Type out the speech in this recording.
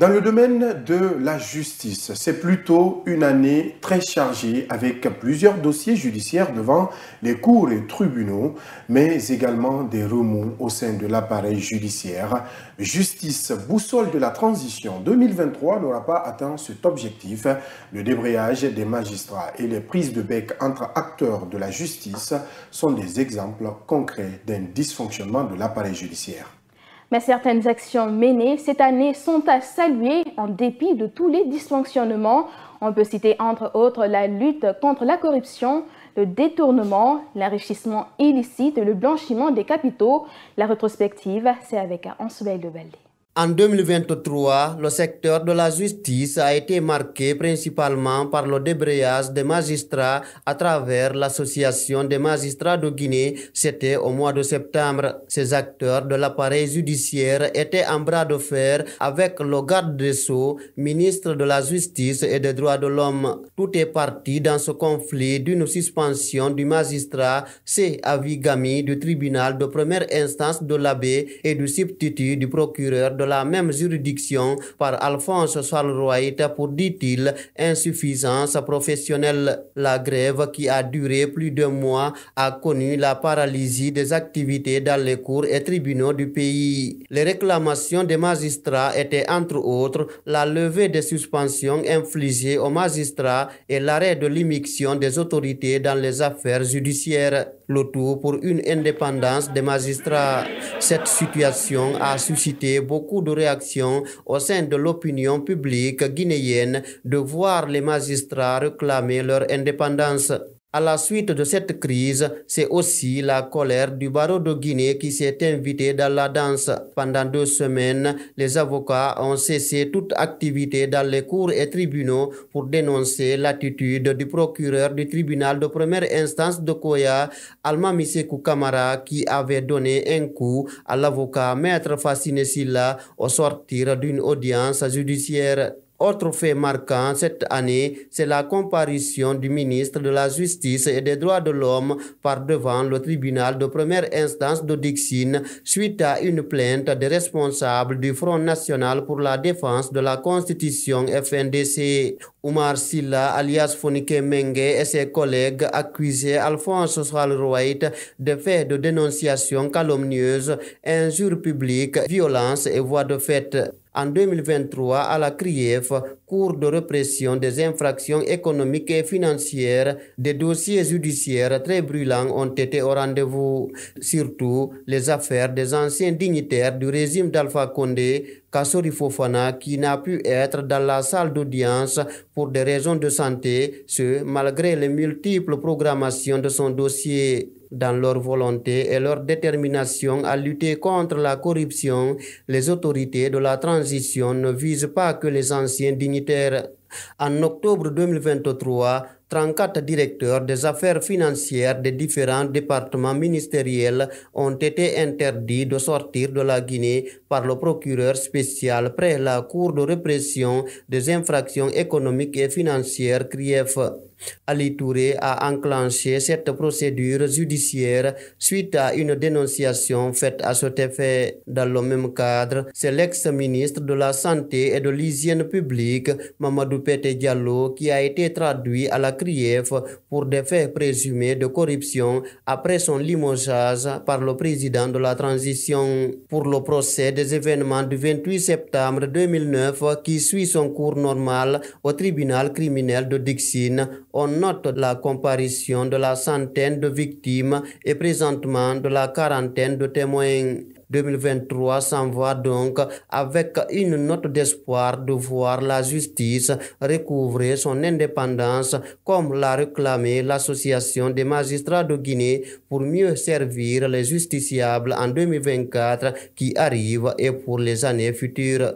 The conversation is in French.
Dans le domaine de la justice, c'est plutôt une année très chargée avec plusieurs dossiers judiciaires devant les cours et tribunaux, mais également des remous au sein de l'appareil judiciaire. Justice, boussole de la transition 2023 n'aura pas atteint cet objectif. Le débrayage des magistrats et les prises de bec entre acteurs de la justice sont des exemples concrets d'un dysfonctionnement de l'appareil judiciaire. Mais certaines actions menées cette année sont à saluer en dépit de tous les dysfonctionnements. On peut citer entre autres la lutte contre la corruption, le détournement, l'enrichissement illicite et le blanchiment des capitaux. La rétrospective, c'est avec Ansel de Baldé. En 2023, le secteur de la justice a été marqué principalement par le débrayage des magistrats à travers l'Association des magistrats de Guinée. C'était au mois de septembre. Ces acteurs de l'appareil judiciaire étaient en bras de fer avec le garde des Sceaux, ministre de la Justice et des Droits de l'Homme. Tout est parti dans ce conflit d'une suspension du magistrat C. Avigami du tribunal de première instance de l'Abbé et du substitut du procureur de la même juridiction par Alphonse Salroït pour, dit-il, insuffisance professionnelle. La grève qui a duré plus de mois a connu la paralysie des activités dans les cours et tribunaux du pays. Les réclamations des magistrats étaient entre autres la levée des suspensions infligées aux magistrats et l'arrêt de l'immixtion des autorités dans les affaires judiciaires. Le tout pour une indépendance des magistrats. Cette situation a suscité beaucoup de réactions au sein de l'opinion publique guinéenne de voir les magistrats réclamer leur indépendance. À la suite de cette crise, c'est aussi la colère du barreau de Guinée qui s'est invitée dans la danse. Pendant 2 semaines, les avocats ont cessé toute activité dans les cours et tribunaux pour dénoncer l'attitude du procureur du tribunal de première instance de Koya, Almami Sékou Camara, qui avait donné un coup à l'avocat Maître Fassine Silla au sortir d'une audience judiciaire. Autre fait marquant cette année, c'est la comparution du ministre de la Justice et des Droits de l'Homme par devant le tribunal de première instance de Dixine suite à une plainte des responsables du Front National pour la défense de la Constitution FNDC. Oumar Silla, alias Fonike Mengue, et ses collègues accusaient Alphonse Salroït de faits de dénonciation calomnieuse, injures publiques, violences et voies de fait. En 2023, à la CRIEF, Cour de répression des infractions économiques et financières, des dossiers judiciaires très brûlants ont été au rendez-vous. Surtout, les affaires des anciens dignitaires du régime d'Alpha Condé, Kassori Fofana, qui n'a pu être dans la salle d'audience pour des raisons de santé, ce malgré les multiples programmations de son dossier. Dans leur volonté et leur détermination à lutter contre la corruption, les autorités de la transition ne visent pas que les anciens dignitaires. En octobre 2023, 34 directeurs des affaires financières des différents départements ministériels ont été interdits de sortir de la Guinée par le procureur spécial près la Cour de répression des infractions économiques et financières CRIEF. Ali Touré a enclenché cette procédure judiciaire suite à une dénonciation faite à cet effet. Dans le même cadre, c'est l'ex-ministre de la Santé et de l'Hygiène publique, Mamadou Pété Diallo, qui a été traduit à la CRIEF pour des faits présumés de corruption après son limogeage par le président de la transition. Pour le procès des événements du 28 septembre 2009 qui suit son cours normal au tribunal criminel de Dixine, on note la comparution de la centaine de victimes et présentement de la quarantaine de témoins. 2023 s'envoie donc avec une note d'espoir de voir la justice recouvrer son indépendance comme l'a réclamé l'Association des magistrats de Guinée pour mieux servir les justiciables en 2024 qui arrivent et pour les années futures.